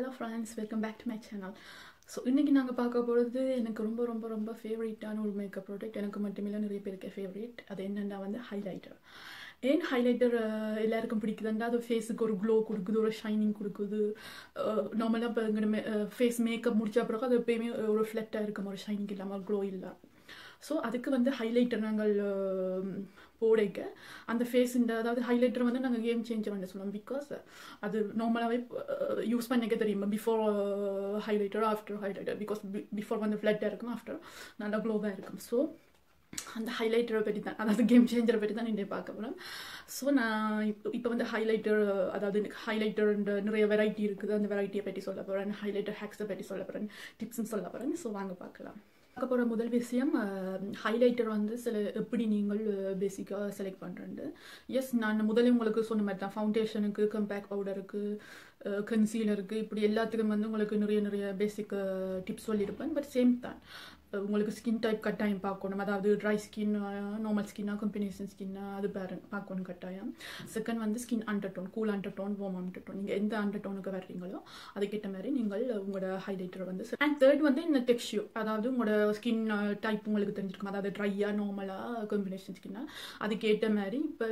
Hello friends, welcome back to my channel. So இன்னைக்கு நாங்க பார்க்க போறது எனக்கு ரொம்ப ஃபேவரட்டான ஒரு மேக்கப் ப்ராடக்ட். எனக்கு மட்டும் இல்ல நிறைய பேருக்கு ஃபேவரட். அது என்னன்னா வந்து ஹைலைட்டர். ஏன் ஹைலைட்டர் எல்லாருக்கும் பிடிக்குதுன்னா அது ஃபேஸுக்கு ஒரு க்ளோ கொடுக்குது, ஒரு ஷைனிங் கொடுக்குது. நார்மலாக இப்போ எங்க ஃபேஸ் மேக்கப் முடிச்ச பிறகு அது எப்பயுமே ஒரு ஃப்ளட்டாக இருக்கும், ஒரு ஷைனிங் இல்லாமல் க்ளோ இல்லை. ஸோ அதுக்கு வந்து ஹைலைட்டர் நாங்கள் போடைக்க அந்த ஃபேஸ் அதாவது ஹைலைட்டர் வந்து நாங்கள் கேம் சேஞ்சர் பண்ண சொல்லுவோம். பிகாஸ் அது நார்மலாகவே யூஸ் பண்ணிக்க தெரியும், before highlighter after highlighter. Because before வந்து ஃப்ளட்டாக இருக்கும், ஆஃப்டர் நல்லா க்ளோவாக இருக்கும். ஸோ அந்த ஹைலைட்டரை பற்றி தான், அதாவது கேம் சேஞ்சரை பற்றி தான் நீங்கள் பார்க்க போகிறேன். ஸோ நான் இப்போ வந்து ஹைலைட்டர், அதாவது ஹைலைட்டர் நிறைய வெரைட்டி இருக்குது, அந்த வெரைட்டியை பற்றி சொல்ல போகிறேன். ஹைலைட்டர் ஹேக்ஸை பற்றி சொல்ல போகிறேன், டிப்ஸ்ன்னு சொல்ல போகிறேன். ஸோ வாங்க பார்க்கலாம். பார்க்க போகிற முதல் விஷயம், ஹைலைட்டர் வந்து எப்படி நீங்கள் பேசிக்காக செலக்ட் பண்ணுறது. எஸ், நான் முதல்ல உங்களுக்கு சொன்ன மாதிரி தான், ஃபவுண்டேஷனுக்கு, கம்பேக்ட் பவுடருக்கு, கன்சீலருக்கு, இப்படி எல்லாத்துக்கும் வந்து உங்களுக்கு நிறைய பேசிக் டிப்ஸ் சொல்லியிருப்பேன். பட் சேம் தான், உங்களுக்கு ஸ்கின் டைப் கட்டாயம் பார்க்கணும். அதாவது ட்ரை ஸ்கின், நார்மல் ஸ்கின்னா, காம்பினேஷன் ஸ்கின்னா, அது பார்க்கணும் கட்டாயம். செகண்ட் வந்து skin undertone, cool undertone, warm undertone. நீங்கள் எந்த அண்டர்டோனுக்கு வர்றீங்களோ அதுக்கேற்ற மாதிரி நீங்கள் உங்களோட ஹைலைட்டர் வந்து. அண்ட் தேர்ட் வந்து இந்த டெக்ஸ்ச்சர், அதாவது உங்களோட ஸ்கின் டைப் உங்களுக்கு தெரிஞ்சிருக்கும். அதாவது ட்ரையா, நார்மலாக, காம்பினேஷன் ஸ்கின்னா, அதுக்கேற்ற மாதிரி. இப்போ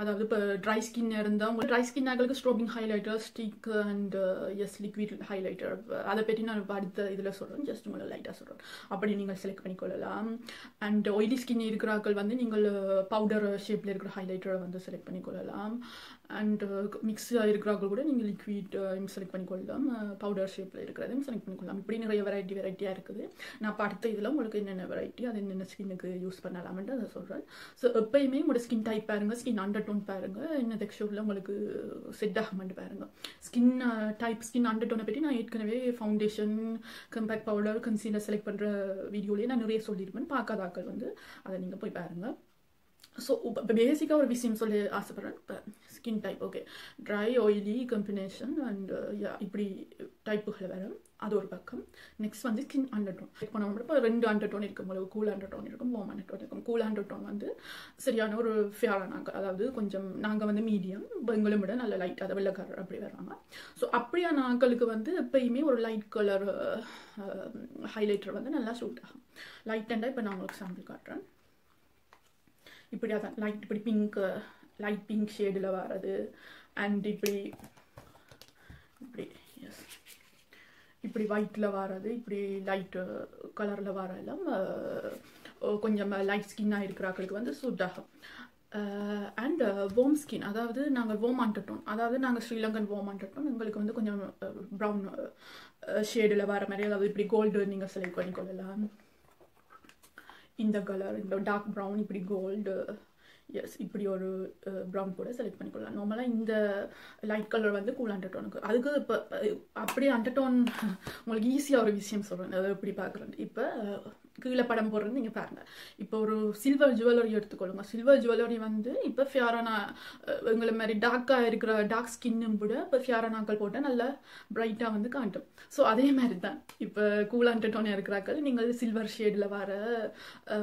அதாவது இப்போ ட்ரை ஸ்கின் இருந்தால் உங்களுக்கு ட்ரை ஸ்கின் ஆகளுக்கு ஸ்ட்ரோபிங் ஹைலைட்டர், ஸ்டிக் அண்ட் எஸ் லிக்விட் ஹைலைட்டர், அதை பற்றி நான் அடுத்த இதில் சொல்கிறேன். ஜஸ்ட் உங்களை லைட்டாக சொல்கிறேன், அப்படி நீங்கள் செலக்ட் பண்ணிக்கொள்ளலாம். அண்ட் ஆயிலி ஸ்கின் இருக்கிறாக்கள் வந்து நீங்கள் பவுடர் ஷேப்பில் இருக்கிற ஹைலைட்டரை வந்து செலக்ட் பண்ணிக்கொள்ளலாம். அண்ட் மிக்ஸ் இருக்கிறாக்கள் கூட நீங்கள் லிக்விட் செலக்ட் பண்ணிக்கொள்ளலாம், பவுடர் ஷேப்பில் இருக்கிறதையும் செலக்ட் பண்ணிக்கொள்ளலாம். இப்படி நிறைய வெரைட்டியாக இருக்குது. நான் அடுத்த இதில் உங்களுக்கு என்னென்ன வெரைட்டி, அது என்னென்ன ஸ்கின்னுக்கு யூஸ் பண்ணலாம்ன்ட்டு அதை சொல்கிறேன். ஸோ எப்பயுமே உங்களோட ஸ்கின் டைப் பாருங்கள், ஸ்கின் அண்டர்டோன் பாருங்கள், என்ன டெக்ஸ்சரில் உங்களுக்கு செட் ஆகுமெண்ட் பாருங்கள். ஸ்கின் டைப், ஸ்கின் அண்டர்டோனை பற்றி நான் ஏற்கனவே foundation, compact powder, concealer select பண்ணுற வீடியோலேயே நான் நிறைய சொல்லியிருப்பேன். பார்க்காதாக்கள் வந்து அதை நீங்கள் போய் பாருங்கள். ஸோ இப்போ பேசிக்காக ஒரு விஷயம் சொல்லி ஆசைப்பட்றேன். இப்போ skin type okay, try, oily, combination and இப்படி டைப்புகளை வரும், அது ஒரு பக்கம். நெக்ஸ்ட் வந்து ஸ்கின் அண்டர்டோன். இப்போ நம்ம இப்போ 2 அண்டர்டோன் இருக்கும், உங்களுக்கு கூல் அண்டர்டோன் இருக்கும், வார்ம் அண்டர்டோன் இருக்கும். கூல் அண்டர்டோன் வந்து சரியான ஒரு ஃபேரான, அதாவது கொஞ்சம் நாங்கள் வந்து மீடியம், எங்களை விட நல்ல லைட், அதை வெள்ளைக்காரர் அப்படி வர்றாங்க. ஸோ அப்படியான ஆட்களுக்கு வந்து எப்பயுமே ஒரு லைட் கலர் ஹைலைட்டர் வந்து நல்லா சூட் ஆகும். லைட் அண்டா இப்போ நான் உங்களுக்கு சாம்பிள் காட்டுறேன். இப்படி அதான் லைட், இப்படி பிங்க், லைட் பிங்க் ஷேடில் வர்றது. அண்ட் இப்படி எஸ், இப்படி ஒயிட்டில் வர்றது, இப்படி லைட்டு கலரில் வர எல்லாம் கொஞ்சம் லைட் ஸ்கின்னாக இருக்கிறாக்களுக்கு வந்து சூட் ஆகும். அண்ட் வார்ம் ஸ்கின், அதாவது நாங்கள் வார்ம் அண்டர்டோன், அதாவது நாங்கள் ஸ்ரீலங்கன் வார்ம் அண்டர்டோன், எங்களுக்கு வந்து கொஞ்சம் ப்ரௌன் ஷேடில் வர மாதிரி, அதாவது இப்படி கோல்டு நீங்கள் செலக்ட் பண்ணிக்கொள்ளலாம். இந்த கலர், இந்த டார்க் ப்ரௌன், இப்படி கோல்டு, எஸ், இப்படி ஒரு ப்ரௌன் கூட செலக்ட் பண்ணிக்கொள்ளலாம். நார்மலாக இந்த லைட் கலர் வந்து கூல் அண்டர்டோனுக்கு. அதுக்கு இப்போ அப்படியே அண்டர்டோன் உங்களுக்கு ஈஸியாக ஒரு விஷயம் சொல்கிறேன், அதை எப்படி பார்க்குறேன். இப்போ கீழே படம் போடுறது நீங்கள் பாருங்கள். இப்போ ஒரு சில்வர் ஜுவல்லரி எடுத்துக்கொள்ளுங்க. சில்வர் ஜுவல்லரி வந்து இப்போ ஃபேரான, எங்களை மாதிரி டார்க்காக இருக்கிற டார்க் ஸ்கின்னும் கூட இப்போ ஃபேரானாக்கள் போட்டால் நல்லா பிரைட்டாக வந்து காட்டும். ஸோ அதே மாதிரி தான் இப்போ கூல் அண்டர்டோன் இருக்கிறாக்கள் நீங்கள் சில்வர் ஷேடில் வர,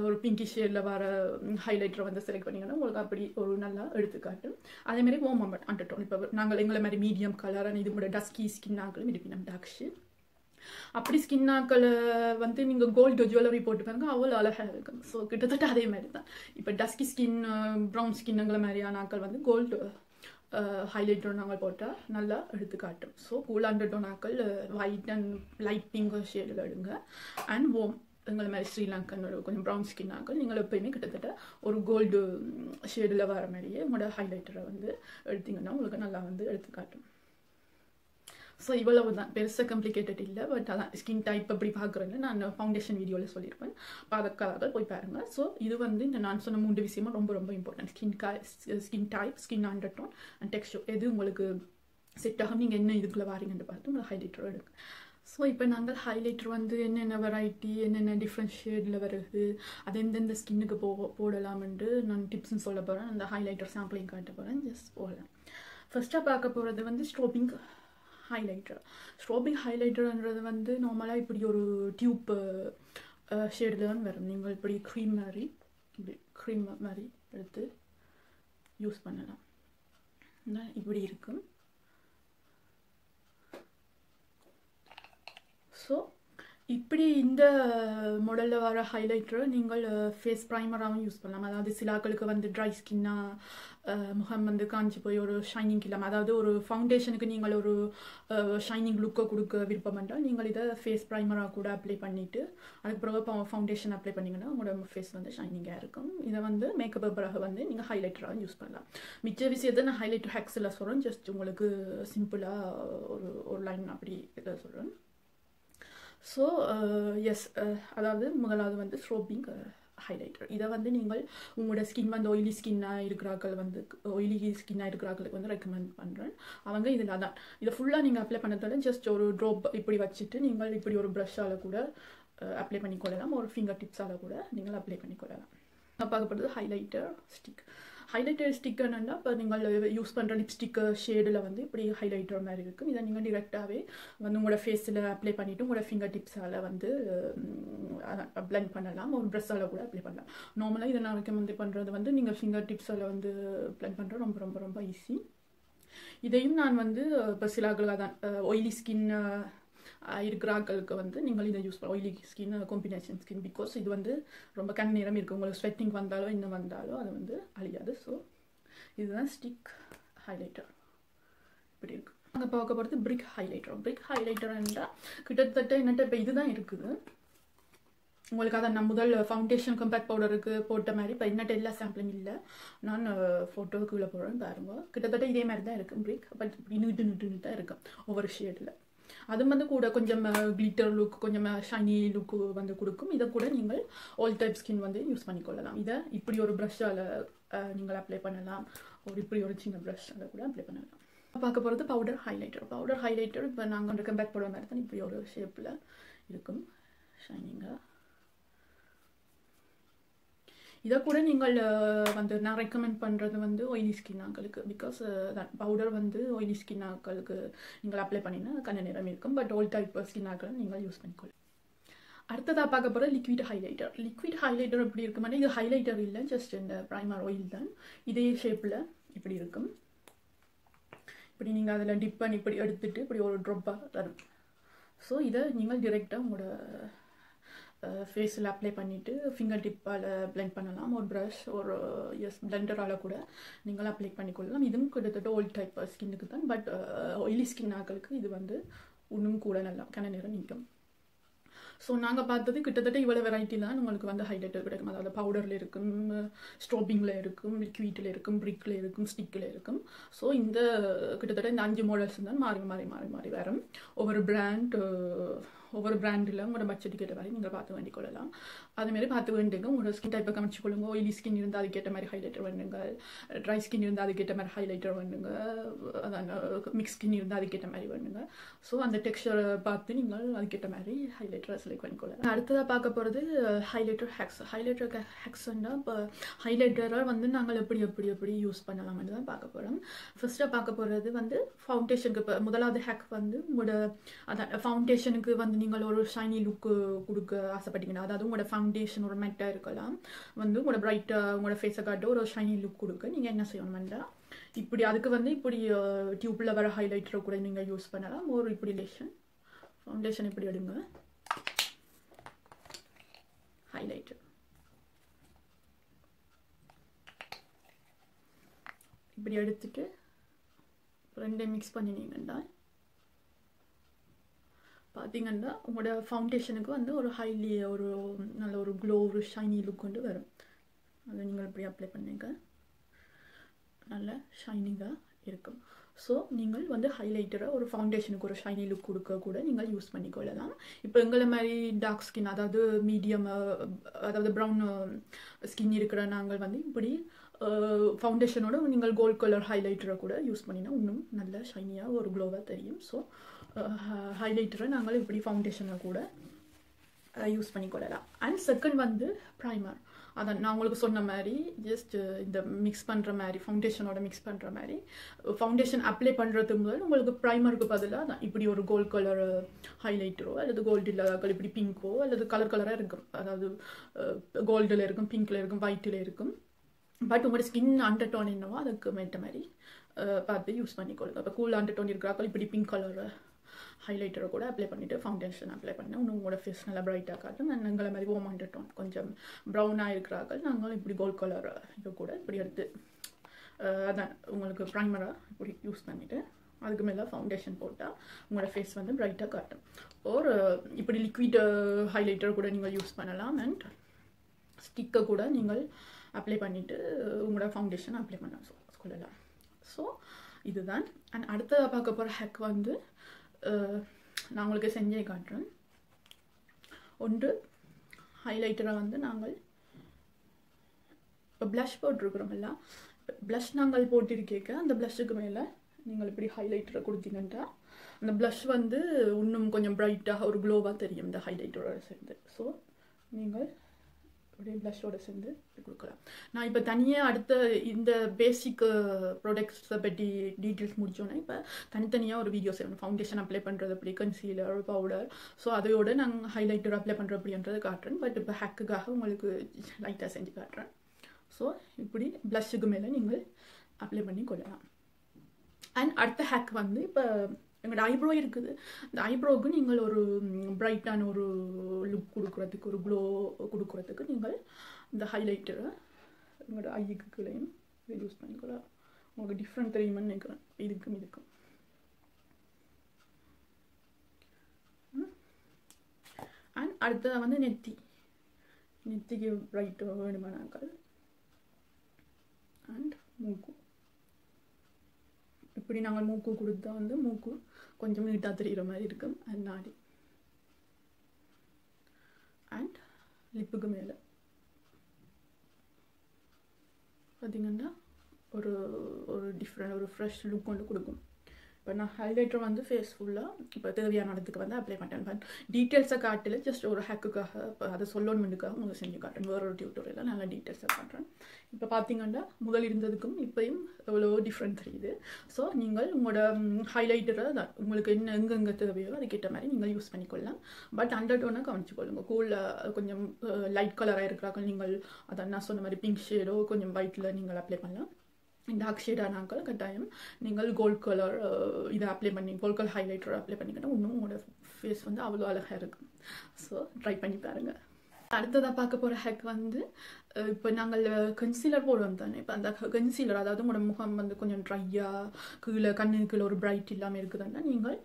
ஒரு பிங்கி ஷேடில் வர ஹைலைட்டரை வந்து செலக்ட் பண்ணிங்கன்னா உங்களுக்கு அப்படி ஒரு நல்லா எடுத்துக்காட்டும். அதேமாதிரி வார்ம் அண்டர்டோன், இப்போ நாங்கள் எங்களை மாதிரி மீடியம் கலர், இது கூட டஸ்கி ஸ்கின் ஆக்களும் இருப்பினும் டார்க் ஷேட். அப்படி ஸ்கின் ஆக்களை வந்து நீங்கள் கோல்டு ஜுவல்லரி போட்டு பாருங்க, அவ்வளோ அழகாக இருக்கும். ஸோ கிட்டத்தட்ட அதே மாதிரி தான். இப்போ டஸ்கி ஸ்கின், ப்ரௌன் ஸ்கின்னுங்களை மாதிரியான ஆக்கள் வந்து கோல்டு ஹைலைட்டர் நாங்கள் போட்டால் நல்லா எடுத்துக்காட்டும். ஸோ கூல் அண்டர்டோன் ஆக்கள் ஒயிட் அண்ட் லைட் பிங்க் ஷேடில் எடுங்க. அண்ட் வார்ம், எங்களை மாதிரி ஸ்ரீலங்கன் கொஞ்சம் ப்ரௌன் ஸ்கின் ஆக்கள் நீங்கள் எப்பயுமே கிட்டத்தட்ட ஒரு கோல்டு ஷேடில் வர மாதிரியே உங்களோட ஹைலைட்டரை வந்து எடுத்திங்கன்னா உங்களுக்கு நல்லா வந்து எடுத்துக்காட்டும். ஸோ இவ்வளவு தான், பெருசாக காம்ப்ளிகேட்டட் இல்லை. பட் அதான் ஸ்கின் டைப் அப்படி பார்க்குறேன்னு நான் ஃபவுண்டேஷன் வீடியோவில் சொல்லியிருப்பேன், பார்க்காத போய் பாருங்கள். ஸோ இது வந்து இந்த நான் சொன்ன 3 விஷயமா ரொம்ப important. Skin type, skin undertone and texture, எது உங்களுக்கு செட் ஆகும், நீங்கள் என்ன இதுக்குள்ளே வாரீங்கன்னு பார்த்து உங்களை ஹைலைட்டர் எடுங்க. ஸோ இப்போ நாங்கள் ஹைலைட்டர் வந்து என்னென்ன வெரைட்டி, என்னென்ன டிஃப்ரெண்ட் ஷேடில் வருது, அது எந்தெந்த ஸ்கின்னுக்கு போடலாம்ன்ட்டு நான் டிப்ஸ்ன்னு சொல்ல போகிறேன். அந்த ஹைலைட்டர் சாம்பிளையும் காட்ட போகிறேன், ஜஸ்ட் போகலாம். ஃபர்ஸ்ட்டாக பார்க்க போகிறது வந்து ஸ்ட்ரோபிங் ஹைலைட்டர். ஸ்ட்ரோபிங் ஹைலைட்டர்ன்றது வந்து நார்மலாக இப்படி ஒரு டியூப் ஷேடில் தான் வரும். நீங்கள் இப்படி க்ரீம் மாதிரி எடுத்து யூஸ் பண்ணலாம். இப்படி இருக்கும். ஸோ இப்படி இந்த மாடலில் வர ஹைலைட்டரை நீங்கள் ஃபேஸ் ப்ரைமராகவும் யூஸ் பண்ணலாம். அதாவது சில ஆட்களுக்கு வந்து ட்ரை ஸ்கின்னாக முகம் வந்து காஞ்சி போய் ஒரு ஷைனிங் இல்லாமல், அதாவது ஒரு ஃபவுண்டேஷனுக்கு நீங்கள் ஒரு ஷைனிங் லுக்கை கொடுக்க விருப்பம் என்றால் நீங்கள் இதை ஃபேஸ் ப்ரைமராக கூட அப்ளை பண்ணிவிட்டு அதுக்கு பிறகு ஃபவுண்டேஷன் அப்ளை பண்ணிங்கன்னா உங்களோட ஃபேஸ் வந்து ஷைனிங்காக இருக்கும். இதை வந்து மேக்கப் பிறகு வந்து நீங்கள் ஹைலைட்டராக யூஸ் பண்ணலாம். மிச்ச விஷயத்தை நான் ஹைலைட்டர் ஹேக்ஸில் சொல்கிறேன், ஜஸ்ட் உங்களுக்கு சிம்பிளாக ஒரு லைன் அப்படி இதை சொல்கிறேன். ஸோ எஸ், அதாவது முதலாவது வந்து ஸ்ட்ரோபிங் ஹைலைட்டர். இதை வந்து நீங்கள் உங்களோட ஸ்கின் வந்து ஆயிலி ஸ்கின்னாக இருக்கிறாக்கள் வந்து ஆயிலி ஸ்கின்னாக இருக்கிறாக்களுக்கு வந்து ரெக்கமெண்ட் பண்ணுறேன். அவங்க இதில் தான் இதை ஃபுல்லாக நீங்கள் அப்ளை பண்ணதால ஜஸ்ட் ஒரு ட்ராப் இப்படி வச்சுட்டு நீங்கள் இப்படி ஒரு ப்ரஷ்ஷால் கூட அப்ளை பண்ணிக்கொள்ளலாம், ஒரு ஃபிங்கர் டிப்ஸால் கூட நீங்கள் அப்ளை பண்ணிக்கொள்ளலாம். பார்க்கப்படுறது ஹைலைட்டர் ஸ்டிக். ஹைலைட்டர் ஸ்டிக் என்னென்னா, இப்போ நீங்கள் யூஸ் பண்ணுற லிப்ஸ்டிக் ஷேடில் வந்து இப்படி ஹைலைட்டர் மாதிரி இருக்கும். இதை நீங்கள் டிரெக்டாகவே வந்து உங்களோட ஃபேஸில் அப்ளை பண்ணிவிட்டு உங்களோட ஃபிங்கர் டிப்ஸால் வந்து பிளெண்ட் பண்ணலாம், ஒரு ப்ரெஷ்ஷால் கூட அப்ளை பண்ணலாம். நார்மலாக இதை நான் ரெக்கமெண்ட் பண்ணுறது வந்து நீங்கள் ஃபிங்கர் டிப்ஸால் வந்து பிளெண்ட் பண்ணுறது ரொம்ப ரொம்ப ரொம்ப ஈஸி. இதையும் நான் வந்து இப்போ சில ஆட்களுக்காக தான் ஆயிலி ஸ்கின் இருக்கிற ஆட்களுக்கு வந்து நீங்கள் இதை யூஸ் பண்ண oily skin combination skin, because இது வந்து ரொம்ப கண் நேரம் இருக்குது. உங்களுக்கு ஸ்வெட்டிங் வந்தாலோ இன்னும் வந்தாலோ அது வந்து அழியாது. ஸோ இதுதான் ஸ்டிக் ஹைலைட்டர், இப்படி இருக்குது. அங்கே பார்க்க போகிறது பிரிக் ஹைலைட்டர். பிரிக் ஹைலைட்டர் என்றால் கிட்டத்தட்ட என்னட்ட இப்போ இதுதான் இருக்குது. உங்களுக்கு அதை நான் முதல் ஃபவுண்டேஷன் கம்பேக்ட் பவுடருக்கு போட்ட மாதிரி இப்போ என்னட்ட எல்லா சாம்பிளும் இல்லை, நான் ஃபோட்டோவுக்கு உள்ள போடுறேன் பாருங்க. கிட்டத்தட்ட இதே மாதிரி தான் இருக்கும் பிரிக், பட் இப்படி நீட்டு தான் இருக்கும் ஒவ்வொரு ஷேடில். அது வந்து கூட கொஞ்சம் கிளிட்டர் லுக், கொஞ்சம் ஷைனி லுக்கு வந்து கொடுக்கும். இதை கூட நீங்கள் ஆல் டைப் ஸ்கின் வந்து யூஸ் பண்ணிக்கொள்ளலாம். இதை இப்படி ஒரு ப்ரஷ்ஷால் நீங்கள் அப்ளை பண்ணலாம், ஒரு இப்படி ஒரு சின்ன ப்ரஷ் அதை கூட அப்ளை பண்ணலாம். பார்க்க போகிறது பவுடர் ஹைலைட்டர். பவுடர் ஹைலைட்டர் இப்போ நாங்கள் கம்பேக்ட் பண்ணுற மாதிரி தான் இப்படி ஒரு ஷேப்பில் இருக்கும், ஷைனிங்காக. இதை கூட நீங்கள் வந்து நான் ரெக்கமெண்ட் பண்ணுறது வந்து ஆயிலி ஸ்கின் ஆக்களுக்கு, பிகாஸ் பவுடர் வந்து ஆயிலி ஸ்கின் ஆக்களுக்கு நீங்கள் அப்ளை பண்ணினா கண்ண நேரம் இருக்கும், பட் ஆல் டைப் ஸ்கின் ஆக்களை நீங்கள் யூஸ் பண்ணிக்கொள்ளலாம். அடுத்ததாக பார்க்க போகிற லிக்விட் ஹைலைட்டர். லிக்விட் ஹைலைட்டர் எப்படி இருக்குமானா, இது ஹைலைட்டர் இல்லை, ஜஸ்ட் இந்த ப்ரைமர் ஆயில் தான். இதே ஷேப்பில் இப்படி இருக்கும். இப்படி நீங்கள் அதில் டிப் பண்ணி இப்படி எடுத்துகிட்டு இப்படி ஒரு ட்ராப்பாக தரும். ஸோ இதை நீங்கள் டிரெக்டாக உங்களோட ஃபேஸில் அப்ளை பண்ணிவிட்டு ஃபிங்கர் டிப்பால் பிளெண்ட் பண்ணலாம், ஒரு ப்ரஷ் ஒரு பிளெண்டரால் கூட நீங்கள் அப்ளை பண்ணிக்கொள்ளலாம். இதுவும் கிட்டத்தட்ட ஆல் டைப் ஸ்கின்னுக்கு தான், பட் ஆயிலி ஸ்கின் ஆக்களுக்கு இது வந்து இன்னும் கூட நல்லா கன நேரம் நிற்கும். ஸோ நாங்கள் பார்த்தது கிட்டத்தட்ட இவ்வளோ வெரைட்டியில் தான் உங்களுக்கு வந்து ஹைலைட்டர் கிடைக்கும். அதாவது பவுடரில் இருக்கும், ஸ்ட்ரோபிங்கில் இருக்கும், லிக்விட்டில் இருக்கும், பிரிக்கில் இருக்கும், ஸ்டிக்கில் இருக்கும். ஸோ இந்த கிட்டத்தட்ட இந்த 5 மாடல்ஸ் தான் மாறி வரும். ஒவ்வொரு பிராண்டில் உங்களோட பட்ஜெட்டுக்கு ஏற்ற மாதிரி நீங்கள் பார்த்து வேண்டிக்கொள்ளலாம். அதுமாரி பார்த்து வேண்டுங்க. உங்களோட ஸ்கின் டைப்பை கமிச்சு கொள்ளுங்க. ஆயிலி ஸ்கின் இருந்தால் அதுக்கேற்ற மாதிரி ஹைலைட்டர் வேண்டுங்க, ட்ரை ஸ்கின் இருந்தால் அதுக்கேற்ற மாதிரி ஹைலைட்டர் வேண்டுங்க, அதான் மிக்ஸ் ஸ்கின் இருந்தால் அதுக்கேற்ற மாதிரி வேண்டுங்க. ஸோ அந்த டெக்ஸ்சரை பார்த்து நீங்கள் அதுக்கேற்ற மாதிரி ஹைலைட்டரை செலக்ட் பண்ணிக்கொள்ளலாம். அடுத்ததாக பார்க்க போகிறது ஹைலைட்டர் ஹேக்ஸ். ஹைலைட்டர் ஹேக்ஸ்ன்னா இப்போ ஹைலைட்டரை வந்து நாங்கள் எப்படி யூஸ் பண்ணலாம்னு தான் பார்க்க போகிறோம். ஃபர்ஸ்ட்டாக பார்க்க போகிறது வந்து ஃபவுண்டேஷனுக்கு. இப்போ முதலாவது ஹேக் வந்து உங்களோட அதான் ஃபவுண்டேஷனுக்கு வந்து நீங்கள் ஒரு ஷைனி லுக்கு கொடுக்க ஆசைப்பட்டீங்கன்னா, அதாவது உங்களோட ஃபவுண்டேஷன் ஒரு மேட்டாக இருக்கலாம், வந்து உங்களோட பிரைட்டாக உங்களோட ஃபேஸை காட்ட ஒரு ஷைனி லுக் கொடுக்க நீங்கள் என்ன செய்யணும்னா, இப்படி அதுக்கு வந்து இப்படி டியூப்பில் வர ஹைலைட்டரை கூட நீங்கள் யூஸ் பண்ணலாம். ஒரு இப்படி ஃபவுண்டேஷன் இப்படி எடுங்க, ஹைலைட்டர் இப்படி எடுத்துட்டு ரெண்டையும் மிக்ஸ் பண்ணினீங்கன்னா பார்த்தீங்கன்னா உங்களோட ஃபவுண்டேஷனுக்கு வந்து ஒரு ஹைலி ஒரு நல்ல ஒரு க்ளோ, ஒரு ஷைனி லுக் கொண்டு வரும். அதை நீங்கள் இப்படி அப்ளை பண்ணுங்க, நல்ல ஷைனிங்காக இருக்கும். ஸோ நீங்கள் வந்து ஹைலைட்டரை ஒரு ஃபவுண்டேஷனுக்கு ஒரு ஷைனி லுக் கொடுக்க கூட நீங்கள் யூஸ் பண்ணிக்கொள்ளலாம். இப்போ எங்களை மாதிரி டார்க் ஸ்கின், அதாவது மீடியம், அதாவது ப்ரௌன் ஸ்கின் இருக்கிற நாங்கள் வந்து இப்படி ஃபவுண்டேஷனோட நீங்கள் கோல்ட் கலர் ஹைலைட்டரை கூட யூஸ் பண்ணினா இன்னும் நல்ல ஷைனியாக ஒரு க்ளோவாக தெரியும். ஸோ ஹைலைட்டரை நாங்கள் இப்படி ஃபவுண்டேஷனை கூட யூஸ் பண்ணிக்கொள்ளலாம். அண்ட் செகண்ட் வந்து ப்ரைமர். அதான் நான் உங்களுக்கு சொன்ன மாதிரி ஜஸ்ட் இந்த மிக்ஸ் பண்ணுற மாதிரி ஃபவுண்டேஷனோட மிக்ஸ் பண்ணுற மாதிரி ஃபவுண்டேஷன் அப்ளை பண்ணுறதுக்கு முதல் உங்களுக்கு ப்ரைமருக்கு பதிலாக தான் இப்படி ஒரு கோல்ட் கலர் ஹைலைட்டரோ அல்லது கோல்டு இல்லாத இப்படி பிங்கோ அல்லது கலராக இருக்கும். அதாவது கோல்டில் இருக்கும், பிங்க்கில் இருக்கும், ஒயிட்டில் இருக்கும். பட் உங்களோட ஸ்கின் அண்டர் டோன் என்னவோ அதுக்கு மேட்ட மாதிரி பார்த்து யூஸ் பண்ணிக்கொள்ளுங்க. இப்போ கூல் அண்டர் டோன் இருக்கிறாக்கள் இப்படி பிங்க் கலர் ஹைலைட்டரை கூட அப்ளை பண்ணிவிட்டு ஃபவுண்டேஷன் அப்ளை பண்ணேன். இன்னும் உங்களோட ஃபேஸ் நல்லா பிரைட்டாக காட்டும். நான் எங்களை மாதிரி ஓமாண்டோம் கொஞ்சம் ப்ரௌனாக இருக்கிறார்கள். நாங்களும் இப்படி கோல்ட் கலர் இது கூட இப்படி எடுத்து அதான் உங்களுக்கு ப்ரைமராக இப்படி யூஸ் பண்ணிவிட்டு அதுக்கு மேலே ஃபவுண்டேஷன் போட்டால் உங்களோட ஃபேஸ் வந்து பிரைட்டாக காட்டும். ஒரு இப்படி லிக்விட் ஹைலைட்டர் கூட நீங்கள் யூஸ் பண்ணலாம். அண்ட் ஸ்டிக்கை கூட நீங்கள் அப்ளை பண்ணிவிட்டு உங்களோட ஃபவுண்டேஷன் அப்ளை பண்ண சொல்லலாம். ஸோ இதுதான். அண்ட் அடுத்ததாக பார்க்க போகிற ஹேக் வந்து நான் உங்களுக்கு செஞ்சே காட்டுறேன். ஒன்று ஹைலைட்டரை வந்து நாங்கள் இப்போ ப்ளஷ் போட்டிருக்கிறோம்ல, ப்ளஷ் நாங்கள் போட்டிருக்கேக்க அந்த ப்ளஷ்ஷுக்கு மேலே நீங்கள் இப்படி ஹைலைட்டரை கொடுத்தீங்கன்னா அந்த ப்ளஷ் வந்து இன்னும் கொஞ்சம் ப்ரைட்டாக ஒரு க்ளோவாக தெரியும் இந்த ஹைலைட்டரோட சேர்ந்து. ஸோ நீங்கள் அப்படியே ப்ளஷோட சேர்ந்து கொடுக்கலாம். நான் இப்போ தனியாக அடுத்த இந்த பேசிக் ப்ராடக்ட்ஸை பற்றி டீட்டெயில்ஸ் முடிச்சோன்னே இப்போ தனித்தனியாக ஒரு வீடியோ செய்யணும். ஃபவுண்டேஷன் அப்ளை பண்ணுறது அப்படி, கன்சீலர், பவுடர், ஸோ அதையோடு நாங்கள் ஹைலைட்டர் அப்ளை பண்ணுற அப்படின்றது காட்டுறேன். பட் இப்போ ஹேக்குக்காக உங்களுக்கு லைட்டாக செஞ்சு காட்டுறேன். ஸோ இப்படி ப்ளஷ்ஷுக்கு மேலே நீங்கள் அப்ளை பண்ணி கொள்ளலாம். அண்ட் அடுத்த ஹேக் வந்து இப்போ எங்களோட ஐப்ரோ இருக்குது. இந்த ஐப்ரோவுக்கு நீங்கள் ஒரு பிரைட்டான ஒரு லுக் கொடுக்குறதுக்கு, ஒரு க்ளோ கொடுக்குறதுக்கு நீங்கள் இந்த ஹைலைட்டரை எங்களோட ஐக்கு கீழையும் இதை யூஸ் பண்ணிக்கலாம். உங்களுக்கு டிஃப்ரெண்ட் தெரியுமான்னு நினைக்கிறேன் இதுக்கும். அண்ட் அடுத்ததாக வந்து நெத்திக்கு பிரைட் வேணுமானாக்கள். அண்ட் மூக்கு இப்படி நாங்கள் மூக்கு கொடுத்தா வந்து மூக்கு கொஞ்சம் நீட்டாக தெரிகிற மாதிரி இருக்கும். அண்ட் நாடி அண்ட் லிப்புக்கு மேலே பார்த்தீங்கன்னா ஒரு ஒரு டிஃப்ரெண்ட் ஒரு ஃப்ரெஷ் லுக் கொண்டு கொடுக்கும். இப்போ நான் ஹைலைட்டர் வந்து ஃபேஸ் ஃபுல்லாக இப்போ தேவையான இடத்துக்கு வந்து அப்ளை பண்ணிட்டேன். பட் டீட்டெயில்ஸை காட்டல, ஜஸ்ட் ஒரு ஹேக்குக்காக இப்போ அதை சொல்லணுமெண்டுக்காக உங்களுக்கு செஞ்சு காட்டுறேன். வேறு ஒரு டியூட்டோரியலில் நல்லா டீட்டெயில்ஸை காட்டுறேன். இப்போ பார்த்தீங்கன்னா முதல் இருந்ததுக்கும் இப்போயும் எவ்வளோ டிஃப்ரெண்ட் தெரியுது. ஸோ நீங்கள் உங்களோட ஹைலைட்டரை தான் உங்களுக்கு என்ன எங்கெங்கே தேவையோ அதுக்கேற்ற மாதிரி நீங்கள் யூஸ் பண்ணிக்கொள்ளலாம். பட் அண்டர்டோனாக கவனிச்சுக்கொள்ளுங்க. கூலில் கொஞ்சம் லைட் கலராக இருக்கிறாங்க நீங்கள் அதை நான் சொன்ன மாதிரி பிங்க் ஷேடோ கொஞ்சம் ஒயிட்டில் நீங்கள் அப்ளை பண்ணலாம். டார்க் ஷேடானாக்கள் கட்டாயம் நீங்கள் கோல்ட் கலர் இதை அப்ளை பண்ணி கோல்ட் கலர் ஹைலைட்டர் அப்ளை பண்ணிக்கிட்டால் இன்னும் உங்களோட ஃபேஸ் வந்து அவ்வளோ அழகாக இருக்கும். ஸோ ட்ரை பண்ணி பாருங்கள். அடுத்ததாக பார்க்க போகிற ஹேக் வந்து இப்போ நாங்கள் கன்சீலர் போடுவோம் தானே. இப்போ அந்த கன்சீலர் அதாவது உங்களோட முகம் வந்து கொஞ்சம் ட்ரையாக கீழே கண்ணு கீழே ஒரு பிரைட் இல்லாமல் இருக்குதுன்னா நீங்கள்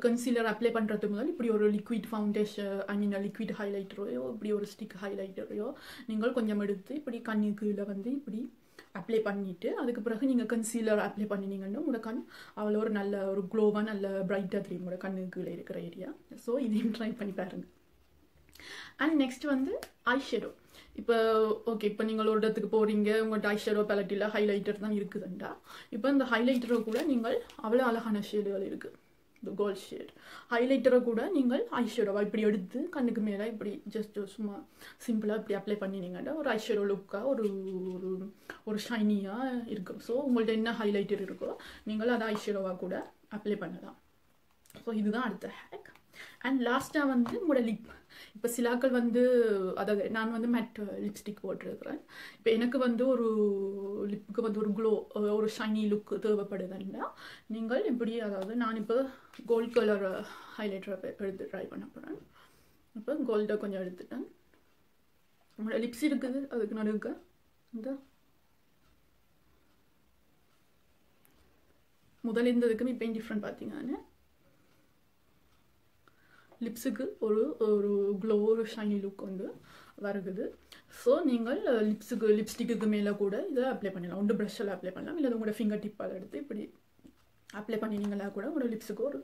கன்சீலர் அப்ளை பண்ணுறதுக்கு முதல் இப்படி ஒரு லிக்விட் ஃபவுண்டேஷன் லிக்விட் ஹைலைட்டரையோ இப்படி ஒரு ஸ்டிக் ஹைலைட்டரையோ நீங்கள் கொஞ்சம் எடுத்து இப்படி கண்ணு கீழே வந்து இப்படி அப்ளை பண்ணிவிட்டு அதுக்கு பிறகு நீங்கள் கன்சீலர் அப்ளை பண்ணினீங்கன்னா உங்களோட கண் அவ்வளோ ஒரு நல்ல ஒரு க்ளோவாக நல்ல பிரைட்டாக தெரியும் உங்களோட கண்ணுக்கு கீழே இருக்கிற ஏரியா. ஸோ இதையும் ட்ரை பண்ணி பாருங்கள். அண்ட் நெக்ஸ்ட் வந்து ஐஷேடோ. இப்போ ஓகே, இப்போ நீங்கள் ஒரு இடத்துக்கு போகிறீங்க, உங்கள்கிட்ட ஐஷேடோ பேலட்டில் ஹைலைட்டர் தான் இருக்குதுண்டா. இப்போ இந்த ஹைலைட்டரை கூட நீங்கள் அவ்வளோ அழகான ஷேடுகள் இருக்குது. இந்த கோல்ட் ஷேட் ஹைலைட்டரை கூட நீங்கள் ஐஷேடோவாக இப்படி எடுத்து கண்ணுக்கு மேலே இப்படி ஜஸ்ட் சும்மா சிம்பிளாக இப்படி அப்ளை பண்ணினீங்கன்னா ஒரு ஐஷேடோ லுக்காக ஒரு ஒரு ஷைனியாக இருக்கும். ஸோ உங்கள்கிட்ட என்ன ஹைலைட்டர் இருக்கோ நீங்கள் அதை ஐஷேடோவாக கூட அப்ளை பண்ணலாம். ஸோ இதுதான் அடுத்த ஹேக். அண்ட் லாஸ்ட்டாக வந்து உங்களோட லிப். இப்போ சிலாக்கள் வந்து அதாவது நான் வந்து மேட் லிப்ஸ்டிக் போட்டிருக்கிறேன். இப்போ எனக்கு வந்து ஒரு லிப்புக்கு வந்து ஒரு க்ளோ ஒரு ஷைனி லுக் தேவைப்படுதுன்னா நீங்கள் இப்படி அதாவது நான் இப்போ கோல்ட் கலர் ஹைலைட்டரை எடுத்து ட்ரை பண்ண போகிறேன். இப்போ கோல்டை கொஞ்சம் எடுத்துட்டேன். உங்களோட லிப்ஸ் இருக்குது அதுக்கு நடுக்க இந்த முதல் இருந்ததுக்கும் இப்போ டிஃப்ரெண்ட் பார்த்தீங்கன்னா லிப்ஸுக்கு ஒரு ஒரு க்ளோ ஒரு ஷைனி லுக் வந்து வருகுது. ஸோ நீங்கள் லிப்ஸ்டிக்கு மேலே கூட இதை அப்ளை பண்ணலாம். ஒன்று ப்ரஷ்ஷில் அப்ளை பண்ணலாம், இல்லை உங்களோட ஃபிங்கர் டிப்பால் எடுத்து இப்படி அப்ளை பண்ணினீங்களா கூட உங்களோட லிப்ஸுக்கு ஒரு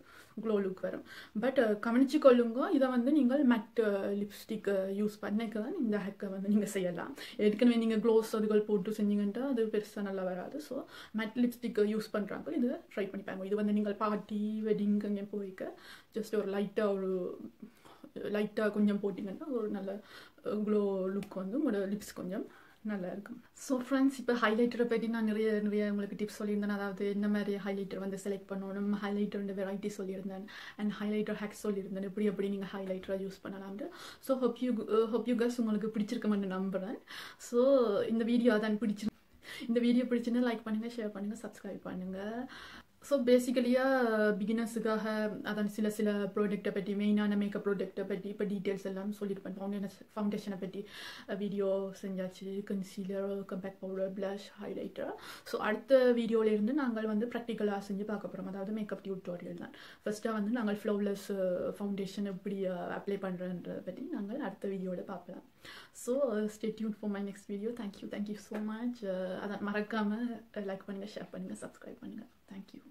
க்ளோ லுக் வரும். பட் கவனிச்சு கொள்ளுங்க, இதை வந்து நீங்கள் மேட் லிப்ஸ்டிக்கை யூஸ் பண்ணிக்க தான் இந்த ஹேக்கை வந்து நீங்கள் செய்யலாம். ஏற்கனவே நீங்கள் க்ளோஸ் அதுகள் போட்டு செஞ்சீங்கன்னா அது பெருசாக நல்லா வராது. ஸோ மேட் லிப்ஸ்டிக்கை யூஸ் பண்ணுறாங்க, இதை ட்ரை பண்ணிப்பாங்க. இது வந்து நீங்கள் பார்ட்டி வெட்டிங் அங்கே போய்க்க ஜஸ்ட் ஒரு லைட்டாக கொஞ்சம் போட்டிங்கன்னா ஒரு நல்ல க்ளோ லுக் வந்து உங்களோட லிப்ஸ் கொஞ்சம் நல்லா இருக்கும். ஸோ ஃப்ரெண்ட்ஸ், இப்போ ஹைலைட்டரை பற்றி நான் நிறைய உங்களுக்கு டிப்ஸ் சொல்லியிருந்தேன். அதாவது என்ன மாதிரி ஹைலைட்டர் வந்து செலக்ட் பண்ணணும், ஹைலைட்டர் வெரைட்டி சொல்லியிருந்தேன், அண்ட் ஹைலைட்டர் ஹேக்ஸ் சொல்லியிருந்தேன், எப்படி நீங்கள் ஹைலைட்டரை யூஸ் பண்ணலாம்னு. ஸோ ஹோப் யூ கஸ் உங்களுக்கு பிடிச்சிருக்கமென்னு நம்புகிறேன். ஸோ இந்த வீடியோ பிடிச்சிருந்தா லைக் பண்ணுங்கள், ஷேர் பண்ணுங்கள், சப்ஸ்கிரைப் பண்ணுங்கள். ஸோ பேசிக்கலியாக பிகினர்ஸுக்காக அதான் சில ப்ராடக்ட்டை பற்றி மெயினான மேக்கப் ப்ராடக்ட்டை பற்றி இப்போ டீட்டெயில்ஸ் எல்லாம் சொல்லியிருப்பேன். ஃபவுண்டேஷனை பற்றி வீடியோ செஞ்சாச்சு, concealer, compact powder, blush, highlighter. So அடுத்த வீடியோலேருந்து நாங்கள் வந்து ப்ராக்டிக்கலாக செஞ்சு பார்க்க போகிறோம். அதாவது மேக்கப் டியூட்டோரியல் தான். ஃபர்ஸ்ட்டாக வந்து நாங்கள் ஃப்ளவுலெஸ் ஃபவுண்டேஷன் எப்படி அப்ளை பண்ணுறன்றதை பற்றி நாங்கள் அடுத்த வீடியோவில் பார்க்கலாம். So stay tune for my next video. Thank you so much. அதான் மறக்காமல் லைக் பண்ணுங்கள், ஷேர் பண்ணுங்கள், சப்ஸ்கிரைப் பண்ணுங்கள். Thank you.